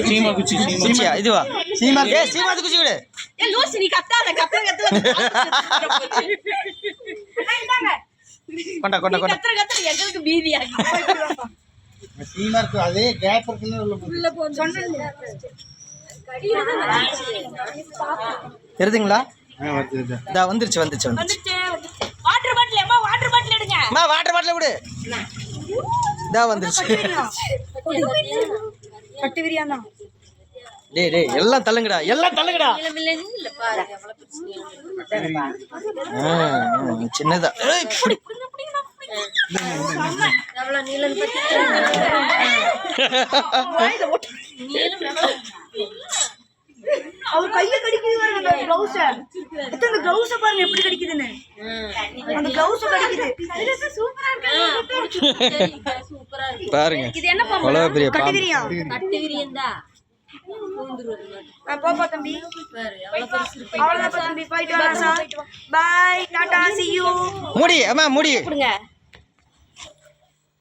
சீமா இதுவா சீமா சீமா குச்சி விடு கொண்டா கொண்டா கொண்டா எங்களுக்கு பீதியா சீமா இருக்கு அதே கேப் இருக்குன்னு தெரியுதுங்களா? வந்துருச்சு வந்துருச்சு வந்துருச்சு. வாட்டர் பாட்டில் அம்மா வாட்டர் பாட்டில் எடுங்க. அம்மா வாட்டர் பாட்டில் விடு. இதா வந்துருச்சு. கட்டு விரியானா. டேய் டேய் எல்லாம் தள்ளுங்கடா எல்லாம் தள்ளுங்கடா. இல்ல பாரு எவ்வளவு சின்னதா. எவ்வளவு நீளம் பத்தி அவர் கைய கடிக்குது அந்த க்ளவுஸ். அந்த க்ளவுஸ் பாருங்க எப்படி கடிக்குதுன்னு. அந்த க்ளவுஸ் கடிக்குது. சூப்பரா இருக்கு. சூப்பரா இருக்கு. பாருங்க. இது என்ன பாம்பு? அவ்வளவு பெரிய பாம்பு. கட்டுவிரியந்தா. பாப்பா தம்பி பாரு எவ்வளவு பெருசு இருக்கு. அவ்வளவுதான் தம்பி போய்ட்டு வாடா. Bye tata see you. மூடி அம்மா மூடி. கொடுங்க.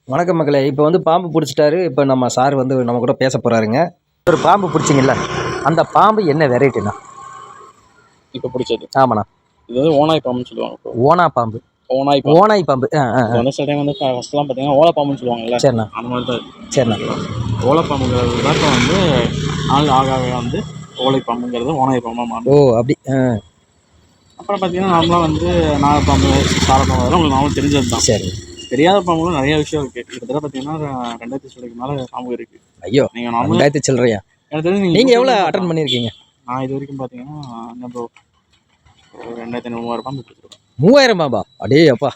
வணக்கம் மக்களே. இப்போ வந்து பாம்பு பிடிச்சிட்டாரு. இப்போ நம்ம சார் வந்து நம்ம கூட பேச போகிறாருங்க. ஒரு பாம்பு பிடிச்சிங்கல்ல, அந்த பாம்பு என்ன வெரைட்டிண்ணா இப்போ பிடிச்சது? ஆமாண்ணா, இது வந்து ஓனாய் பாம்புன்னு சொல்லுவாங்க. ஓனா பாம்பு. ஓனாய் பாம்பு. ஓனாய் பாம்பு. வந்து சில டைம் வந்து ஃபஸ்ட்லாம் பார்த்தீங்கன்னா ஓலை பாம்புன்னு சொல்லுவாங்கல்ல. சரிண்ணா. அந்த மாதிரி தான். சரிண்ணா. ஓலை பாம்புங்கிறது தான் இப்போ வந்து நாள் ஆகாவே வந்து ஓலை பாம்புங்கிறது ஓனாய் பாம்பாக மாறும். ஓ அப்படி. அப்புறம் பார்த்தீங்கன்னா நார்மலாக வந்து நாகப்பாம்பு சாரப்பாம்பு அதெல்லாம் உங்களுக்கு நார்மலாக தெரிஞ்சது தான். சரி. தெரியாத பாம்புகளும் நிறைய விஷயம் இருக்குது. கிட்டத்தட்ட பார்த்தீங்கன்னா 2000 சொல்லிக்கு மேலே பாம்பு இருக்குது. ஐயோ நீங்கள் நார்மலாக 2000 சில்லறையா? எனக்கு தெரிஞ்சு நீங்கள் எவ்வளோ அட்டன் பண்ணியிருக்கீங்க? நான் இது வரைக்கும் பார்த்தீங்கன்னா என்ன ப்ரோ 2500-3000 பாம்பு பிடிச்சிருக்கேன். 3000 பாம்பா? அடே அப்பா.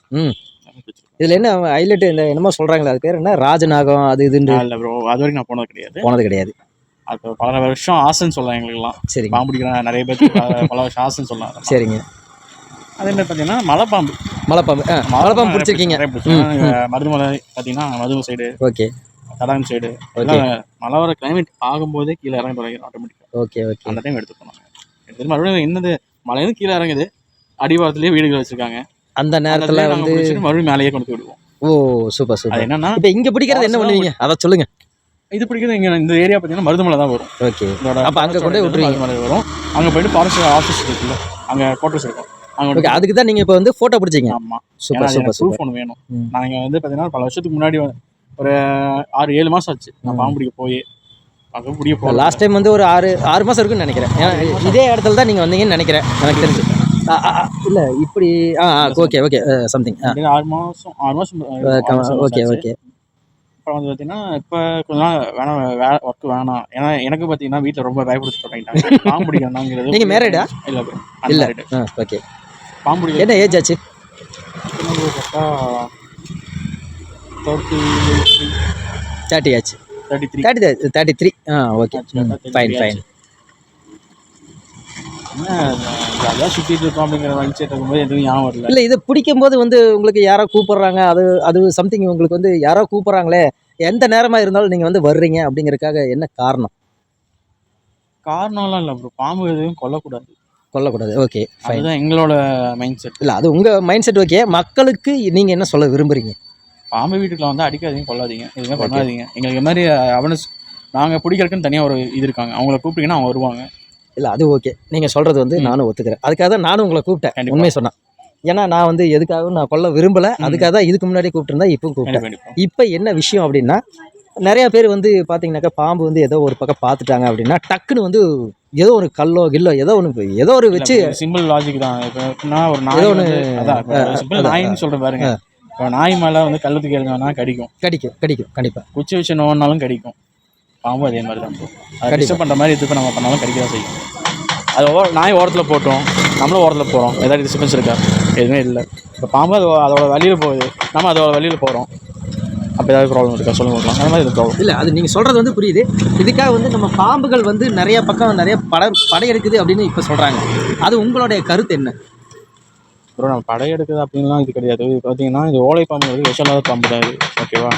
இதில் என்ன ஹைலைட்டு? இந்த என்னமோ சொல்கிறாங்களே, அது பேர் என்ன, ராஜநாகம் அது இதுன்னு? இல்லை ப்ரோ, அது வரைக்கும் நான் போனது கிடையாது. அது பல வருஷம் ஆசைன்னு சொல்லலாம் எங்களுக்குலாம். சரி. பாம்பு பிடிக்கிற நிறைய பேருக்கு பல வருஷம் ஆசைன்னு சொல்லலாம். சரிங்க. அதே மாதிரி பார்த்தீங்கன்னா மலைப்பாம்பு. மலைப்பாம்பு பிடிச்சிருக்கீங்க? மருதுமலை பார்த்தீங்கன்னா மருதுமலை சைடு, ஓகே, தடாகம் சைடு, மழை வர கிளைமேட் ஆகும்போதே கீழே இறங்கி தொடங்கிடும் ஆட்டோமேட்டிக்காக. Okay okay. அந்த டைம் எடுத்து போனாங்க. எடுத்து மறுபடியும் என்னது மலையிலும் கீழே இறங்குது, அடிவாரத்துலேயே வீடுகள் வச்சுருக்காங்க. அந்த நேரத்தில் வந்து மறுபடியும் மேலேயே கொண்டு விடுவோம். ஓ சூப்பர் சூப்பர். என்னன்னா இப்போ இங்கே பிடிக்கிறது என்ன பண்ணுவீங்க அதை சொல்லுங்க. இது பிடிக்கிறது இங்கே இந்த ஏரியா பார்த்தீங்கன்னா மருதுமலை தான் வரும். ஓகே. அப்போ அங்கே கொண்டு போய் விட்டுருவீங்க? மருதுமலை வரும். அங்கே போயிட்டு ஃபாரஸ்ட் ஆஃபீஸ் இருக்குல்ல, அங்கே குவார்டர்ஸ் இருக்கும். ஓகே, அதுக்கு தான் நீங்கள் இப்போ வந்து ஃபோட்டோ பிடிச்சிங்க? ஆமாம். Super super. ப்ரூஃப் ஒன்று வேணும். நான் இங்கே வந்து பார்த்தீங்கன்னா பல வருஷத்துக்கு முன்னாடி ஒரு 6-7 மாதம் ஆச்சு நான் பாம்பு பிடிக்க போய். அங்கே பிடிக்க போய் லாஸ்ட் டைம் வந்து ஒரு 6 மாதம் இருக்குன்னு நினைக்கிறேன். இதே இடத்துல தான் நீங்கள் வந்தீங்கன்னு நினைக்கிறேன் எனக்கு தெரிஞ்சு. இல்லை இப்படி ஓகே ஓகே சம்திங் 6 மாதம் ஓகே ஓகே. அப்புறம் வந்து பார்த்தீங்கன்னா இப்போ கொஞ்ச நாள் வேணாம், ஒர்க் வேணாம். ஏன்னா எனக்கு பார்த்தீங்கன்னா வீட்டில் ரொம்ப பயப்படுத்தி தொடங்கிட்டாங்க பாம்பு பிடிக்கணுங்கிறது. நீங்கள் மேரிடா? இல்லை இல்லை. ஓகே. பாம்பு பிடிக்க என்ன ஏஜ் ஆச்சு? 30 ஆச்சு. 33. Okay fine fine. அதான் சுற்றிட்டு இருக்கோம் அப்படிங்கிற மைண்ட் செட் இருக்கும்போது எதுவும் ஞாபகம் வரல. இல்லை, இதை பிடிக்கும்போது வந்து உங்களுக்கு யாரோ கூப்பிட்றாங்க, அது சம்திங் உங்களுக்கு வந்து யாரோ கூப்பிட்றாங்களே, எந்த நேரமாக இருந்தாலும் நீங்கள் வந்து வர்றீங்க அப்படிங்கிறதுக்காக என்ன காரணம்? காரணம்லாம் இல்லை ப்ரோ, பாம்பு எதுவும் கொல்லக்கூடாது. Okay fine. அதுதான் எங்களோட மைண்ட் செட். இல்லை, அது உங்கள் மைண்ட் செட். ஓகே, மக்களுக்கு நீங்கள் என்ன சொல்ல விரும்புகிறீங்க? பாம்பு வீட்டுக்குள்ள வந்து அடிக்காதீங்க, கொல்லாதீங்க, எதுவுமே பண்ணாதீங்க. எங்களுக்கு இது மாதிரி அவனஸ் நாங்கள் பிடிக்கிறதுக்குன்னு தனியாக ஒரு இது இருக்காங்க, அவங்கள கூப்பிட்டீங்கன்னா அவங்க வருவாங்க. இல்லை, அது ஓகே, நீங்கள் சொல்கிறது வந்து நானும் ஒத்துக்கிறேன். அதுக்காக தான் நானும் உங்களை கூப்பிட்டேன், உண்மையை சொன்னேன். ஏன்னா நான் வந்து எதுக்காகவும் நான் கொல்ல விரும்பலை. அதுக்காக தான் இதுக்கு முன்னாடி கூப்பிட்டுருந்தா இப்பவும் கூப்பிட்டேன். இப்போ என்ன விஷயம் அப்படின்னா, நிறையா பேர் வந்து பார்த்தீங்கன்னாக்கா பாம்பு வந்து ஏதோ ஒரு பக்கம் பார்த்துட்டாங்க அப்படின்னா டக்குன்னு வந்து ஏதோ ஒரு கல்லோ கில்லோ ஏதோ ஒரு வச்சு சிம்பிள் லாஜிக் தான். இப்போ நான் ஒரு நாய் ஒன்று சிம்பிள் நாயின்னு சொல்கிறேன் பாருங்க. இப்போ நாய் மேலே வந்து கல்லு தூக்கி எறிஞ்சோம்னா கடிக்கும் கண்டிப்பாக. குச்சி வச்சு நோன்னாலும் கடிக்கும். பாம்பு அதே மாதிரி தான். அதை டிஸ்டர்ப் பண்ணுற மாதிரி எதுக்கு நம்ம பண்ணாலும் கடிக்க தான் செய்யும். அது நாய் ஓரத்தில் போட்டோம், நம்மளும் ஓரத்தில் போகிறோம், ஏதாவது டிஸ்டர்பன்ஸ் இருக்கா? எதுவுமே இல்லை. இப்போ பாம்பு அதோட வழியில் போகுது, நம்ம அதோட வழியில் போகிறோம். அப்போ ஏதாவது ப்ராப்ளம் இருக்கா சொல்லுங்க. அந்த மாதிரி இது ப்ராப்ளம் இல்லை. அது நீங்கள் சொல்கிறது வந்து புரியுது. இதுக்காக வந்து நம்ம பாம்புகள் வந்து நிறைய பக்கம் நிறைய படையெடுக்குது அப்படின்னு இப்போ சொல்கிறாங்க. அது உங்களுடைய கருத்து என்ன? அப்புறம் நம்ம படையெடுக்குது அப்படின்லாம் இது கிடையாது. இது பார்த்தீங்கன்னா இது ஓலை பாம்பு வந்து விஷமில்லாத பாம்பு தான் இது. ஓகேவா?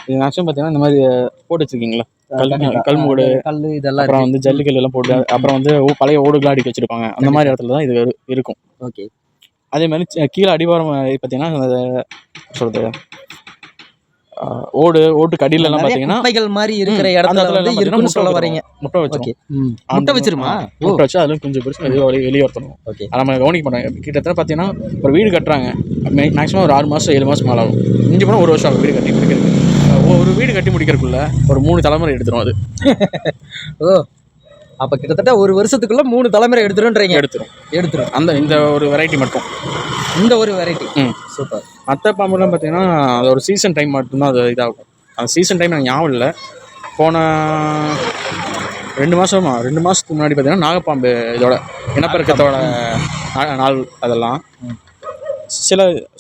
இது மேக்ஸிமம் பார்த்தீங்கன்னா இந்த மாதிரி போட்டு வச்சுருக்கீங்களா, கல்முகடு கல் இதெல்லாம், அப்புறம் வந்து ஜல்லிக்கல் எல்லாம் போட்டு, அப்புறம் வந்து பழைய ஓடுகளாக அடிக்க வச்சுருப்பாங்க. அந்த மாதிரி இடத்துல தான் இது இருக்கும். ஓகே. அதே மாதிரி கீழே அடிவாரம் பார்த்தீங்கன்னா சொல்கிறது ஓட்டு கடியிலலாம் பார்த்தீங்கன்னா குப்பைகள் மாதிரி இருக்கிற அந்த இடத்துல இடத்துல வந்து எல்லாம் இருக்குன்னு சொல்ல பார்த்தீங்கன்னா வரீங்க. முட்டை வச்சிரும். ஓகே. முட்டை வச்சிருமா? ஓ, முட்டை வச்சு அதில் கொஞ்சம் பெருசு வெளியே வரணும். ஓகே. அதை நம்ம கவனிக்க மாட்டாங்க. கிட்டத்தட்ட பார்த்தீங்கன்னா ஒரு வீடு கட்டுறாங்க, மேக்ஸிமம் ஒரு 6 மாதம் 7 மாதம் மேலே ஆகும். இஞ்சி போனால் 1 வருஷம் ஆகும் வீடு கட்டி முடிக்கிறதுக்கு. ஒரு வீடு கட்டி முடிக்கிறதுக்குள்ள ஒரு 3 தலைமுறை எடுத்துரும் அது. ஓ, அப்ப கிட்டத்தட்ட ஒரு வருஷத்துக்குள்ள 3 தலைமுறை எடுத்துருன்றீங்க. எடுத்துரும் அந்த இந்த ஒரு வெரைட்டி மட்டும், இந்த ஒரு வெரைட்டி. சூப்பர். மற்ற பாம்புலாம் பார்த்தீங்கன்னா அது ஒரு சீசன் டைம் மட்டும்தான் அது இதாகும். அந்த சீசன் டைம் எனக்கு ஞாபகம் இல்லை. போன 2 மாதத்துக்கு முன்னாடி பார்த்தீங்கன்னா நாகப்பாம்பு இதோட இனப்பெருக்கத்தோட நாள் அதெல்லாம்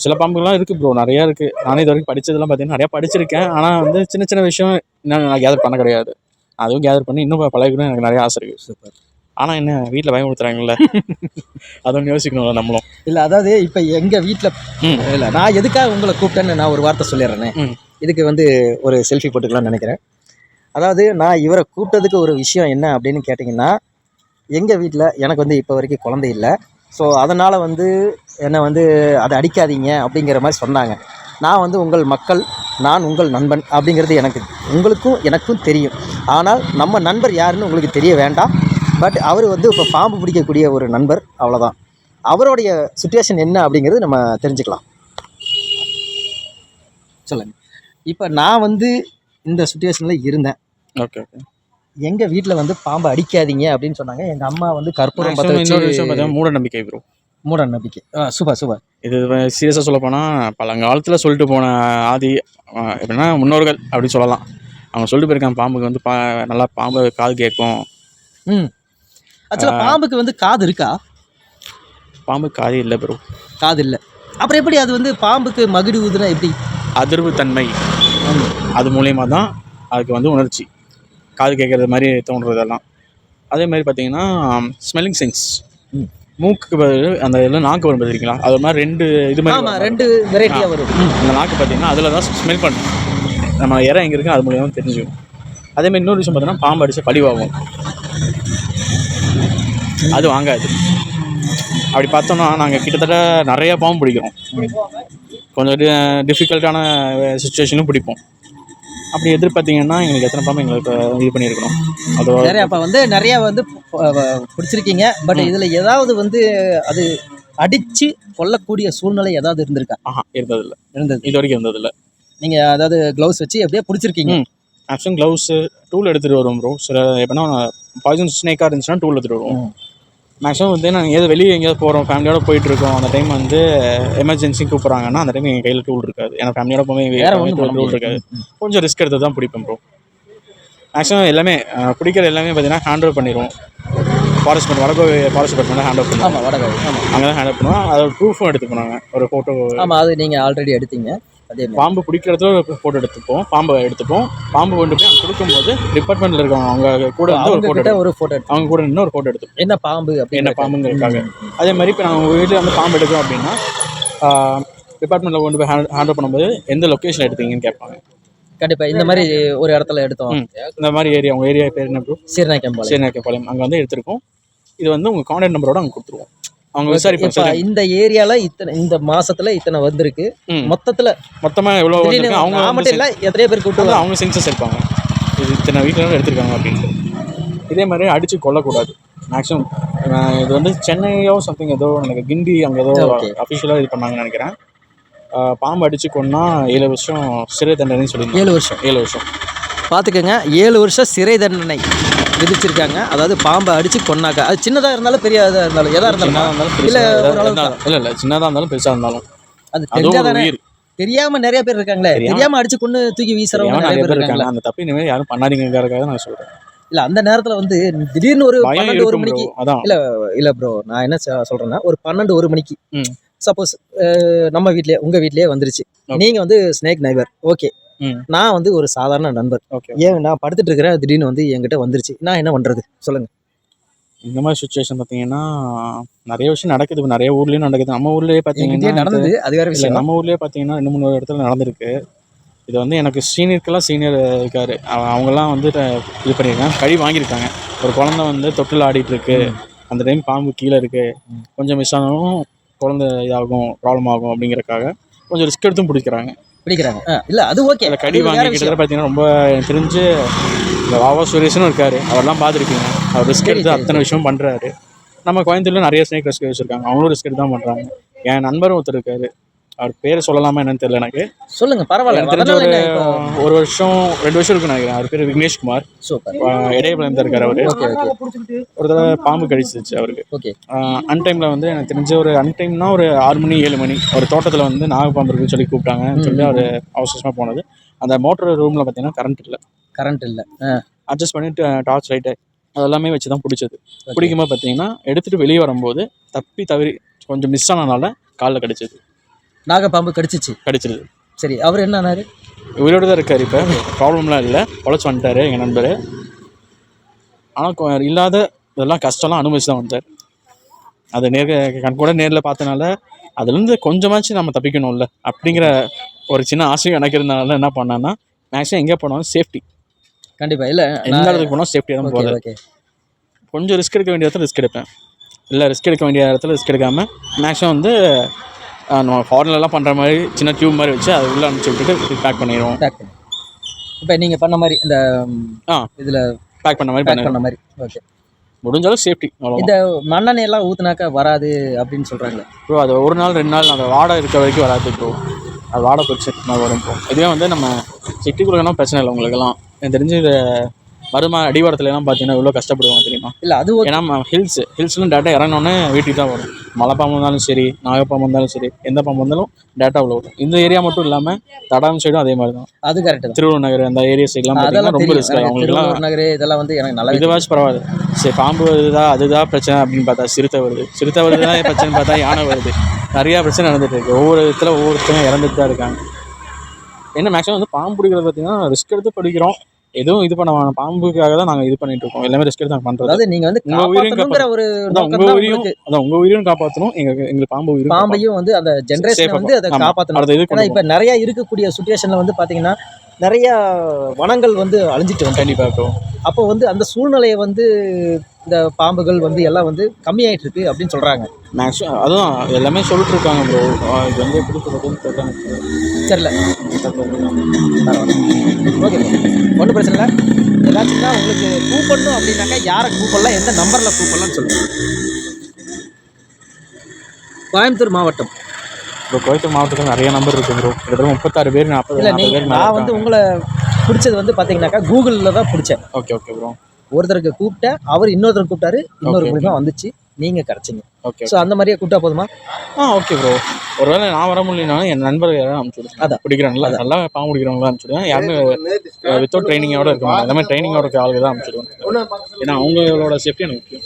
சில பாம்புகள்லாம் இருக்குது ப்ரோ, நிறையா இருக்குது. நானே இது வரைக்கும் படித்ததெல்லாம் பார்த்தீங்கன்னா நிறையா படிச்சிருக்கேன். ஆனால் வந்து சின்ன சின்ன விஷயம் இன்னும் நான் கேதர் பண்ண கிடையாது. அதுவும் கேதர் பண்ணி இன்னும் பழகணும்னு எனக்கு நிறைய ஆசை இருக்குது. சூப்பர். ஆனால் என்ன வீட்டில் பயமுறுத்துறாங்கல்ல, அதுவும் யோசிக்கணும்ல நம்மளும். இல்லை, அதாவது இப்போ எங்கள் வீட்டில் இல்லை, நான் எதுக்காக உங்களை கூப்பிட்டேன்னு நான் ஒரு வார்த்தை சொல்லிடுறேனே. இதுக்கு வந்து ஒரு செல்ஃபி போட்டுக்கலாம்னு நினைக்கிறேன். அதாவது நான் இவரை கூப்பிட்டதுக்கு ஒரு விஷயம் என்ன அப்படின்னு கேட்டிங்கன்னா, எங்கள் வீட்டில் எனக்கு வந்து இப்போ வரைக்கும் குழந்தை இல்லை. ஸோ அதனால் வந்து என்னை வந்து அதை அடிக்காதீங்க அப்படிங்கிற மாதிரி சொன்னாங்க. நான் வந்து உங்கள் மக்கள், நான் உங்கள் நண்பன் அப்படிங்கிறது உங்களுக்கும் எனக்கும் தெரியும். ஆனால் நம்ம நண்பர் யாருன்னு உங்களுக்கு தெரிய வேண்டாம். பட் அவர் வந்து இப்போ பாம்பு பிடிக்கக்கூடிய ஒரு நண்பர், அவ்வளோதான். அவருடைய சுச்சுவேஷன் என்ன அப்படிங்கிறது நம்ம தெரிஞ்சுக்கலாம். சொல்லுங்கள். இப்போ நான் வந்து இந்த சுச்சுவேஷனில் இருந்தேன். Okay okay. எங்கள் வீட்டில் வந்து பாம்பை அடிக்காதீங்க அப்படின்னு சொன்னாங்க. எங்கள் அம்மா வந்து கற்பூரம் பற்ற இன்னொரு வச்சு. விஷயம் பார்த்தீங்கன்னா மூட நம்பிக்கை ப்ரோ. மூட நம்பிக்கை. சூப்பர். இது சீரியஸாக சொல்ல போனால் பழங்காலத்தில் சொல்லிட்டு போன எப்படின்னா முன்னோர்கள் அப்படின்னு சொல்லலாம். அவங்க சொல்லிட்டு போயிருக்காங்க பாம்புக்கு வந்து நல்லா பாம்பு காது கேட்கும். ஆக்சுவலாக பாம்புக்கு வந்து காது இருக்கா? பாம்பு காது இல்லை ப்ரோ. காது இல்லை. அப்புறம் எப்படி அது வந்து பாம்புக்கு மகுடி ஊதுனா எப்படி? அதிர்வு தன்மை, அது மூலியமாக தான் அதுக்கு வந்து உணர்ச்சி, காது கேட்குறது மாதிரி தோன்றதெல்லாம். அதே மாதிரி பார்த்தீங்கன்னா ஸ்மெல்லிங் சென்ஸ், மூக்குக்கு பதில் அந்த இதெல்லாம் நாக்கு வரும் பார்த்துருக்கீங்களா? அது மாதிரி 2 இது மாதிரி 2 வெரைட்டியாக வரும். அந்த நாக்கு பார்த்தீங்கன்னா அதில் தான் ஸ்மெல் பண்ணும். நம்ம இறை எங்கே இருக்குன்னு அது மூலியமாக தெரிஞ்சுக்கும். அதேமாதிரி இன்னொரு விஷயம் பார்த்தீங்கன்னா பாம்பு அடித்து பழிவாகும், அது வாங்காது. அப்படி பார்த்தோன்னா நாங்கள் கிட்டத்தட்ட நிறையா பாம்பு பிடிக்கிறோம். கொஞ்சம் டிஃபிகல்ட்டான சுச்சுவேஷனும் பிடிப்போம். அப்படி எதிர்பார்த்தீங்கன்னா எங்களுக்கு எத்தனை பாம்பு எங்களுக்கு இது பண்ணியிருக்கணும். அது அப்போ வந்து நிறையா வந்து பிடிச்சிருக்கீங்க. பட் இதில் ஏதாவது வந்து அது அடித்து கொல்லக்கூடிய சூழ்நிலை ஏதாவது இருந்திருக்கா? இருந்ததில்லை. இது வரைக்கும் இருந்ததில்லை. நீங்கள் அதாவது க்ளவுஸ் வச்சு எப்படியே பிடிச்சிருக்கீங்க? ஆக்சுவலாக க்ளவுஸு டூல் எடுத்துகிட்டு வருவோம் ப்ரோ. சில எப்படின்னா பாய்சன் ஸ்னேக்காக இருந்துச்சுன்னா டூல் எடுத்துகிட்டு வருவோம். மேக்ஸிமம் வந்து நாங்கள் வெளியே எங்கேயாவது போகிறோம், ஃபேமிலியோட போயிட்டுருக்கோம், அந்த டைம் வந்து எமர்ஜென்சி கூப்பிட்றாங்கன்னா அந்த டைம் எங்கள் கையில் டூல் இருக்காது. ஏன்னா ஃபேமிலியோட போய் டூல் இருக்காது. கொஞ்சம் ரிஸ்க் எடுத்து தான் பிடிப்பேன் ப்ரோ. மேக்ஸிமம் எல்லாமே பிடிக்கிற எல்லாமே பார்த்தீங்கன்னா ஹேண்ட் ஓவர் பண்ணிடுவோம். ஃபாரஸ்ட் டிபார்ட்மெண்ட் ஹேண்ட் ஓவர் பண்ணுவோம். அங்கே தான் ஹேண்ட் ஓவர் பண்ணுவோம். அதோட ப்ரூஃபும் எடுத்து போனாங்க, ஒரு ஃபோட்டோ. ஆமாம், அது நீங்கள் ஆல்ரெடி எடுத்தீங்க. அதே பாம்பு பிடிக்கிற இடத்துல ஒரு ஃபோட்டோ எடுத்துப்போம், பாம்பை எடுத்துப்போம். பாம்பு கொண்டு போய் அங்கே கொடுக்கும்போது டிபார்ட்மெண்ட்டில் இருக்கவங்க அவங்க கூட வந்து ஒரு ஃபோட்டோ அவங்க கூட நின்று ஒரு ஃபோட்டோ எடுத்துப்போம். என்ன பாம்பு என்ன பாம்புங்கிறதுக்காக. அதே மாதிரி இப்போ நாங்கள் உங்கள் வீட்டில் வந்து பாம்பு எடுக்கிறோம் அப்படின்னா டிபார்ட்மெண்ட்டில் கொண்டு போய் ஹேண்ட் ஓவர் பண்ணும்போது எந்த லொக்கேஷன் எடுத்தீங்கன்னு கேட்பாங்க. கண்டிப்பாக இந்த மாதிரி ஒரு இடத்துல எடுத்தோம். இந்த மாதிரி ஏரியா, உங்கள் ஏரியா பேர் என்ன ப்ரோ? சீர்நாயக்கம்பாளையம். அங்கே வந்து எடுத்திருக்கோம். இது வந்து உங்கள் கான்டாக்ட் நம்பரோட அங்கே கொடுத்துருவோம். அவங்க விசாரிப்பாங்க. இந்த ஏரியால இந்த மாசத்துல இத்தனை வந்திருக்கு, மொத்தமா எவ்வளோ அவங்க மட்டும் இல்லை எத்தனை பேர் கூட்டு அவங்க சென்சஸ் எடுப்பாங்க, இது இத்தனை வீட்டில் எடுத்திருக்காங்க அப்படின்ட்டு. இதே மாதிரி அடித்து கொல்லக்கூடாது. மேக்ஸிமம் இது வந்து சென்னையோ சம்திங் ஏதோ எனக்கு கிண்டி அங்கே ஏதோ அஃபிஷியலாக இது பண்ணாங்கன்னு நினைக்கிறேன். பாம்பு அடித்து கொன்னா 7 வருஷம் சிறை தண்டனைன்னு சொல்லி 7 வருஷம் பார்த்துக்கோங்க. 7 வருஷம் சிறை தண்டனை விதிச்சிருக்காங்க. அதாவது பாம்பை அடித்து கொன்னாக்கா, அது சின்னதாக இருந்தாலும் பெரியதாக இருந்தாலும் எதாக இருந்தாலும் இல்லை சின்னதாக இருந்தாலும் பெருசாக இருந்தாலும் அது தெரிஞ்சாதானே. தெரியாமல் நிறைய பேர் இருக்காங்களே, தெரியாமல் அடித்து கொண்டு தூக்கி வீசுறவங்க நிறைய பேர் இருக்காங்க. அந்த தப்பு இனிமேல் யாரும் பண்ணாதீங்கிறதுக்காக நான் சொல்கிறேன். இல்லை, அந்த நேரத்தில் வந்து திடீர்னு ஒரு 12-1 மணிக்கு இல்லை ப்ரோ, நான் என்ன சொல்கிறேன்னா ஒரு 12-1 மணிக்கு சப்போஸ் நம்ம வீட்லேயே உங்கள் வீட்லேயே வந்துருச்சு. நீங்கள் வந்து ஸ்னேக் நைபர், ஓகே. நான் வந்து ஒரு சாதாரண நண்பர், ஏன் நான் படுத்துட்டு இருக்கிறேன், திடீர்னு வந்து என்கிட்ட வந்துருச்சு, நான் என்ன பண்ணுறது சொல்லுங்கள். இந்த மாதிரி சுச்சுவேஷன் பார்த்தீங்கன்னா நிறைய விஷயம் நடக்குது, நிறைய ஊர்லேயும் நடக்குது. நம்ம ஊர்லேயே பார்த்தீங்கன்னா நடந்தது, அது வேறு விஷயம். நம்ம ஊர்லேயே பார்த்தீங்கன்னா 2-3 இடத்துல நடந்திருக்கு. இது வந்து எனக்கு சீனியருக்கெல்லாம் சீனியர் இருக்கார், அவங்கெல்லாம் வந்து இது பண்ணியிருக்காங்க, கழி வாங்கியிருக்காங்க. ஒரு குழந்தை வந்து தொட்டில் ஆடிட்டுருக்கு, அந்த டைம் பாம்பு கீழே இருக்குது, கொஞ்சம் மிஸ் ஆனாலும் குழந்தை இதாகும், ப்ராப்ளம் ஆகும் அப்படிங்கிறக்காக கொஞ்சம் ரிஸ்க் எடுத்தும் பிடிக்கிறாங்க. பிடிக்கிறாங்க. இல்ல அது ஓகே. அதில் கடி வாங்கி கிட்டத்தட்ட பார்த்தீங்கன்னா ரொம்ப எனக்கு தெரிஞ்சு இந்த வாவா சுரேஷனும் இருக்காரு, அவரெல்லாம் பார்த்துருப்பீங்க. அவர் ரிஸ்க் எடுத்து அத்தனை விஷயம் பண்ணுறாரு. நம்ம கோயம்புத்தூர்ல நிறைய ஸ்னேக் ரெஸ்க்யூ வச்சிருக்காங்க, அவங்களும் ரிஸ்க் எடுத்து தான் பண்ணுறாங்க. என் நண்பரும் ஒருத்தர் இருக்காரு, அவர் பேர் சொல்லலாமா என்னன்னு தெரியல எனக்கு. சொல்லுங்க, பரவாயில்ல. எனக்கு தெரிஞ்ச ஒரு வருஷம் 2 வருஷம் இருக்குன்னு நினைக்கிறேன். அவர் பேர் விக்னேஷ்குமார். சூப்பர். இடையபலம் தான் இருக்காரு அவரு. ஒரு தடவை பாம்பு கடிச்சிச்சு அவருக்கு. ஓகே. அன்டைமில் வந்து எனக்கு தெரிஞ்ச ஒரு அன்டைம்னா ஒரு 6 மணி 7 மணி ஒரு தோட்டத்தில் வந்து நாகப்பாம்பு இருக்குன்னு சொல்லி கூப்பிட்டாங்கன்னு சொல்லி அவர் அவசரமாக போனது. அந்த மோட்டர் ரூமில் பார்த்தீங்கன்னா கரண்ட் இல்லை. அட்ஜஸ்ட் பண்ணிட்டு டார்ச் லைட்டு அதெல்லாமே வச்சு தான் பிடிச்சது. பிடிக்கும்போது பார்த்தீங்கன்னா எடுத்துகிட்டு வெளியே வரும்போது தவறி கொஞ்சம் மிஸ் ஆனதுனால காலில் கடிச்சது. நாகப்பாம்பு கடிச்சிருது. சரி, அவர் என்ன ஆனாரு? உயிரோடு தான் இருக்கார். இப்போ ப்ராப்ளம்லாம் இல்லை, பொழைச்சி வந்துட்டார் எங்கள் நண்பர். ஆனால் இல்லாத இதெல்லாம் கஷ்டம்லாம் அனுபவிச்சு தான் வந்தார். அதை கண்கூட நேரில் பார்த்தனால அதுலேருந்து கொஞ்சமாச்சும் நம்ம தப்பிக்கணும்ல அப்படிங்கிற ஒரு சின்ன ஆசையும் எனக்கு இருந்தனால என்ன பண்ணேன்னா, மேக்ஸிமம் எங்கே போனாலும் சேஃப்டி. கண்டிப்பாக. இல்லை, எந்த இடத்துக்கு போனால் சேஃப்டியாக தான் போகுது. கொஞ்சம் ரிஸ்க் எடுக்க வேண்டிய இடத்துல ரிஸ்க் எடுப்பேன், இல்லை ரிஸ்க் எடுக்க வேண்டிய இடத்துல ரிஸ்க் எடுக்காமல் மேக்ஸிமம் வந்து நம்ம ஃபாரின்லாம் பண்ணுற மாதிரி சின்ன டியூப் மாதிரி வச்சு அதை உள்ளே அனுப்பிச்சி விட்டுட்டு பேக் பண்ணிடுவோம். இப்போ நீங்கள் பண்ண மாதிரி இந்த இதில் பேக் பண்ண மாதிரி. ஓகே. முடிஞ்சாலும் சேஃப்டி. இந்த மண்ணெண்ணெய் எல்லாம் ஊற்றுனாக்கா வராது அப்படின்னு சொல்கிறாங்களே ப்ரோ. அது 1 நாள் 2 நாள் அந்த வாடை இருக்க வரைக்கும் வராது ப்ரோ. அது வாடை பிரச்சனை வரும் ப்ரோ. இதுவே வந்து நம்ம சிட்டிக்குள்ளனா பிரச்சனை இல்லை. உங்களுக்கெல்லாம் எனக்கு தெரிஞ்சு இது அடிவாரத்துலலாம் பார்த்தீங்கன்னா இவ்வளோ கஷ்டப்படுவாங்க தெரியுமா? இல்லை, அது ஏன்னா ஹில்ஸ்லாம் டேட்டா இறங்கினோன்னே வீட்டுக்கு தான் வரும். மலை பாம்பு இருந்தாலும் சரி, நாகப்பாம்பு இருந்தாலும் சரி, எந்த பாம்பு இருந்தாலும் டேட்டா அவ்வளோ வரும். இந்த ஏரியா மட்டும் இல்லாமல் தடாகம் சைடும் அதே மாதிரி தான். அது கரெக்ட். திருவள்ளூர் நகர் அந்த ஏரியா சைட்லாம் பார்த்தீங்கன்னா ரொம்ப ரிஸ்க். அவங்களுக்குலாம் நகர் இதெல்லாம் வந்து எனக்கு நல்லா இதுவாச்சும் பரவாயில்ல. சரி, பாம்பு வருதா அதுதான் பிரச்சனை அப்படின்னு பார்த்தா சிறுத்தை வருதுதான் பிரச்சனை பார்த்தா யானை வருது. நிறையா பிரச்சனை நடந்துட்டு இருக்கு. ஒவ்வொரு இடத்துல ஒவ்வொருத்தரும் இறந்துட்டு தான் இருக்காங்க. என்ன மேக்ஸிமம் வந்து பாம்பு பிடிக்கிறது பார்த்தீங்கன்னா ரிஸ்க் எடுத்து பிடிக்கிறோம். எதுவும் இது பண்ண பாம்புக்காக தான் நாங்கள் இது பண்ணிட்டு இருக்கோம். எல்லாமே ரிஸ்க் எடுத்து நாங்கள் பண்ணுறோம். அதாவது நீங்கள் வந்து உங்கள் உயிரையும் காப்பாற்றணும், எங்களுக்கு பாம்பையும் வந்து அந்த ஜென்ரேஷன் வந்து அதை காப்பாற்றணும். இப்போ நிறைய இருக்கக்கூடிய சுச்சுவேஷனில் வந்து பார்த்தீங்கன்னா நிறைய வனங்கள் வந்து அழிஞ்சிட்டு வந்து கண்டிப்பாக இருக்கும். அப்போ வந்து அந்த சூழ்நிலையை வந்து இந்த பாம்புகள் வந்து எல்லாம் வந்து கம்மியாயிட்டு இருக்கு அப்படின்னு சொல்கிறாங்க. மேக்ஸிமம் அதுதான் எல்லாமே சொல்லிட்டு இருக்காங்க ப்ரோ. இது வந்து எப்படி சொல்கிறதுன்னு தெரியல. ஓகே ப்ரோ, ஒன்றும் பிரச்சனை இல்லை. ஏதாச்சும்னா உங்களுக்கு கூப்பிடணும் அப்படின்னாக்கா யாரை கூப்பிடலாம், எந்த நம்பரில் கூப்பிடலாம்னு சொல்லுங்கள். கோயம்புத்தூர் மாவட்டம். இப்போ கோயம்புத்தூர் மாவட்டத்தில் நிறைய நம்பர் இருக்குது ப்ரோ. கிட்டத்தட்ட 36 பேர் 40 பேர். நான் வந்து உங்களை பிடிச்சது வந்து பார்த்தீங்கன்னாக்கா கூகுளில் தான் பிடிச்சேன். Okay bro. ஒருத்தருக்கு கூப்பிட்டேன், அவர் இன்னொருத்தருக்கு கூப்பிட்டாரு, இன்னொரு மூலிமா வந்துச்சு, நீங்கள் கிடச்சிங்க. ஓகே. ஸோ அந்த மாதிரியே கூப்பிட்டா போதுமா? Okay bro. ஒருவேளை நான் வர முடியலனாலும் என் நண்பர்கள் யாரும் அனுப்பிச்சுடுவேன். அதான் பிடிக்கிறாங்களா, நல்லா பாம்பு பிடிக்கிறவங்களாம் அனுப்பிச்சுடுவேன். யாருமே வித்தவுட் ட்ரைனிங்கோட இருக்காங்க, எல்லாமே ட்ரைனிங்கோட இருக்க ஆளுங்க தான் அனுப்பிச்சுடுவேன். ஏன்னா அவங்களோட சேஃப்டி எனக்கு முக்கியம்.